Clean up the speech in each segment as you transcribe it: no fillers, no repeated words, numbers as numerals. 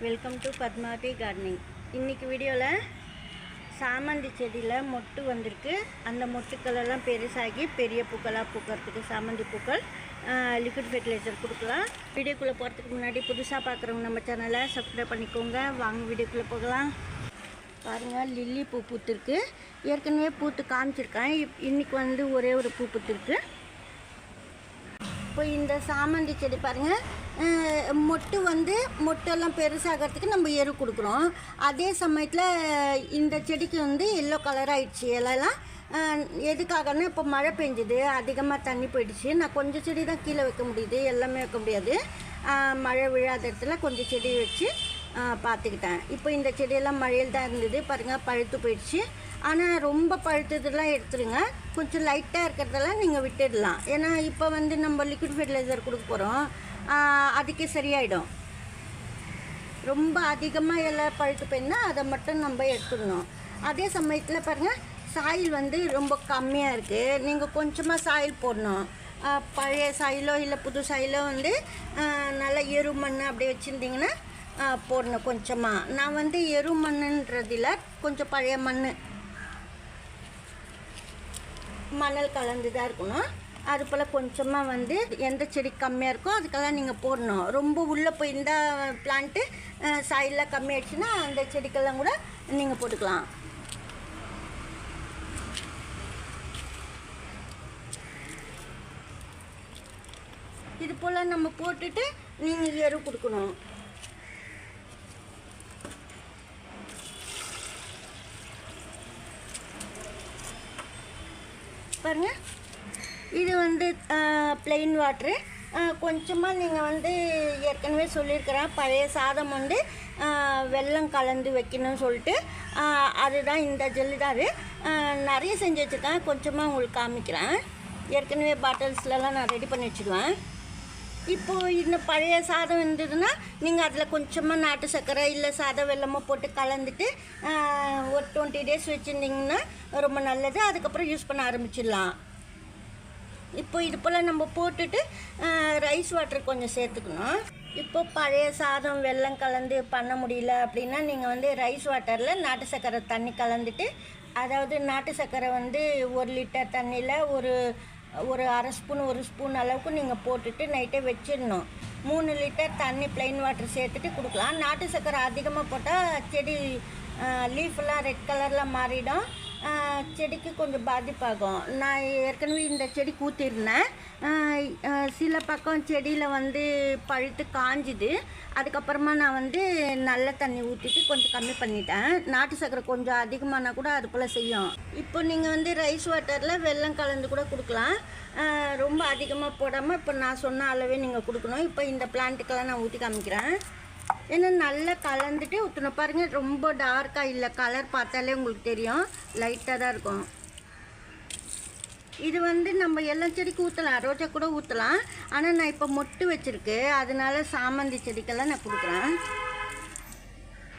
Welcome to Padmavathi gardening. இன்றைக்கி வீடியோவில் சாமந்தி செடியில் மொட்டு வந்திருக்கு. அந்த மொட்டுக்களெல்லாம் பெருசாகி பெரிய பூக்களாக பூக்கிறதுக்கு சாமந்தி பூக்கள் லிக்விட் ஃபெர்டிலைசர் கொடுக்கலாம். வீடியோக்குள்ளே போகிறதுக்கு முன்னாடி புதுசாக பார்க்குறவங்க நம்ம சேனலை சப்ஸ்கிரைப் பண்ணிக்கோங்க. வாங்க வீடியோக்குள்ளே போகலாம். பாருங்கள், லில்லி பூ பூத்துருக்கு. ஏற்கனவே பூத்து காமிச்சிருக்கேன். இன்றைக்கி ஒரே ஒரு பூ பூத்துருக்கு. இப்போ இந்த சாமந்தி செடி பாருங்கள், மொட்டெல்லாம் பெருசாகிறதுக்கு நம்ம எரு கொடுக்குறோம். அதே சமயத்தில் இந்த செடிக்கு எல்லோ கலர் ஆகிடுச்சு. இலையெல்லாம் எதுக்காகனா இப்போ மழை பெஞ்சுது, அதிகமாக தண்ணி போயிடுச்சு. நான் கொஞ்சம் செடி தான் கீழே வைக்க முடியுது, எல்லாமே வைக்க முடியாது. மழை விழாத இடத்துல கொஞ்சம் செடி வச்சு பார்த்துக்கிட்டேன். இப்போ இந்த செடியெல்லாம் மழையில் தான் இருந்தது. பாருங்கள், பழுத்து போயிடுச்சு. ஆனால் ரொம்ப பழுத்ததெல்லாம் எடுத்துருங்க. கொஞ்சம் லைட்டாக இருக்கிறதெல்லாம் நீங்கள் விட்டுடலாம். ஏன்னா இப்போ நம்ம லிக்விட் ஃபெர்டிலைசர் கொடுக்க போகிறோம், அதுக்கே சரியாயிடும். ரொம்ப அதிகமாக எல்லாம் பழுத்து போயின்னா அதை மட்டும் நம்ம எடுத்துடணும். அதே சமயத்தில் பாருங்கள், சாயில் ரொம்ப கம்மியாக இருக்குது. நீங்கள் கொஞ்சமாக சாயில் போடணும். பழைய சாயிலோ இல்லை புது சாயிலோ நல்லா எரு மண் அப்படி வச்சுருந்திங்கன்னா போடணும் கொஞ்சமாக. நான் எரு மண்ணுன்றதில் கொஞ்சம் பழைய மணல் கலந்து தான் இருக்கணும். அது போல் கொஞ்சமாக எந்த செடி கம்மியாக இருக்கோ அதுக்கெல்லாம் நீங்கள் போடணும். ரொம்ப உள்ளே போய் இந்த பிளான்ட்டு சாயிலெலாம் கம்மியாகிடுச்சுன்னா அந்த செடிக்கெல்லாம் கூட நீங்கள் போட்டுக்கலாம். இது போல் நம்ம போட்டுட்டு நீங்கள் எரு கொடுக்கணும். பாருங்க, இது ப்ளெயின் வாட்ரு. கொஞ்சமாக நீங்கள் ஏற்கனவே சொல்லியிருக்கிறேன், பழைய சாதம் வெல்லம் கலந்து வைக்கணும்னு சொல்லிட்டு, அதுதான் இந்த ஜெல்லு தான். அது நிறைய செஞ்சு வச்சுருக்கேன். கொஞ்சமாக உங்களுக்கு காமிக்கிறேன். ஏற்கனவே பாட்டில்ஸ்லலாம் நான் ரெடி பண்ணி வச்சுக்குவேன். இப்போது இந்த பழைய சாதம் இருந்ததுன்னா நீங்கள் அதில் கொஞ்சமாக நாட்டு சர்க்கரை இல்லை சாதம் வெல்லமோ போட்டு கலந்துட்டு ஒரு 20 days வச்சுருந்திங்கன்னா ரொம்ப நல்லது. அதுக்கப்புறம் யூஸ் பண்ண ஆரம்பிச்சிடலாம். இப்போ இது போல் நம்ம போட்டுட்டு ரைஸ் வாட்டர் கொஞ்சம் சேர்த்துக்கணும். இப்போ பழைய சாதம் வெல்லம் கலந்து பண்ண முடியல அப்படின்னா நீங்கள் ரைஸ் வாட்டரில் நாட்டு சர்க்கரை தண்ணி கலந்துட்டு, அதாவது நாட்டு சர்க்கரை 1 லிட்டர் தண்ணியில் ஒரு அரை ஸ்பூன் 1 ஸ்பூன் அளவுக்கு நீங்கள் போட்டுட்டு நைட்டே வச்சிடணும். 3 லிட்டர் தண்ணி ப்ளைன் வாட்டர் சேர்த்துட்டு கொடுக்கலாம். நாட்டு சர்க்கரை அதிகமாக போட்டால் செடி லீஃபெல்லாம் ரெட் கலரில் மாறிடும், செடிக்கு கொஞ்சம் பாதிப்பாகும். நான் ஏற்கனவே இந்த செடி ஊற்றிருந்தேன். சில பக்கம் செடியில் பழுத்து காஞ்சுது. அதுக்கப்புறமா நான் நல்ல தண்ணி ஊற்றிட்டு கொஞ்சம் கம்மி பண்ணிட்டேன். நாட்டு சர்க்கரை கொஞ்சம் அதிகமானா கூட அது போல் செய்யும். இப்போ நீங்கள் ரைஸ் வாட்டரில் வெல்லம் கலந்து கூட கொடுக்கலாம். ரொம்ப அதிகமாக போடாமல் இப்போ நான் சொன்ன அளவே நீங்கள் கொடுக்கணும். இப்போ இந்த பிளான்ட்டுக்கெல்லாம் நான் ஊற்றி காமிக்கிறேன். ஏன்னா நல்லா கலந்துட்டு ஊற்றணும். பாருங்கள், ரொம்ப டார்க்காக இல்லை, கலர் பார்த்தாலே உங்களுக்கு தெரியும், லைட்டாக தான் இருக்கும். இது நம்ம எல்லா செடிக்கும் ஊற்றலாம், ரோஜா கூட ஊற்றலாம். ஆனால் நான் இப்போ மொட்டு வச்சுருக்கு, அதனால சாமந்தி செடிக்கெல்லாம் நான் கொடுக்குறேன்.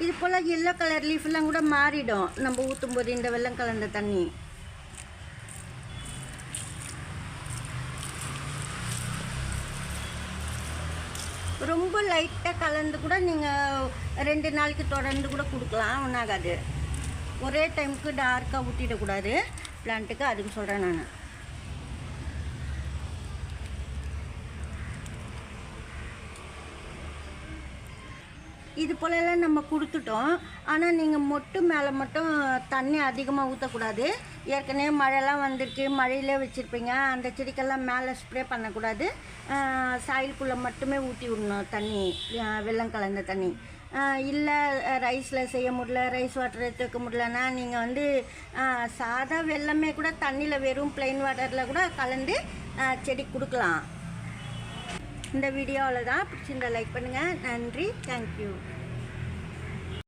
இது போல் எல்லோ கலர் லீஃபெல்லாம் கூட மாறிடும் நம்ம ஊற்றும் போது இந்த வெல்லம் கலந்த தண்ணி. ரொம்ப லைட்டாக கலந்து கூட நீங்கள் 2 நாளைக்கு தொடர்ந்து கூட கொடுக்கலாம், ஒன்றாகாது. ஒரே டைமுக்கு டார்க்காக ஊற்றிடக்கூடாது பிளான்ட்டுக்கு, அதுக்கு சொல்கிறேன் நான். இது போலலாம் நம்ம கொடுத்துட்டோம். ஆனால் நீங்கள் மொட்டு மேலே மட்டும் தண்ணி அதிகமாக ஊற்றக்கூடாது. ஏற்கனவே மழைலாம் வந்திருக்கு, மழையிலே வச்சுருப்பீங்க. அந்த செடிக்கெல்லாம் மேலே ஸ்ப்ரே பண்ணக்கூடாது. சாயிலுக்குள்ளே மட்டுமே ஊற்றி விடணும் தண்ணி, வெல்லம் கலந்த தண்ணி. இல்லை ரைஸில் செய்ய முடியல, ரைஸ் வாட்டர் எடுத்து வைக்க முடியலன்னா நீங்கள் சாதா வெல்லமே கூட தண்ணியில் வெறும் ப்ளைன் வாட்டரில் கூட கலந்து செடி கொடுக்கலாம். இந்த வீடியோவில் தான் பிடிச்சிருந்தா லைக் பண்ணுங்கள். நன்றி, தேங்க்யூ.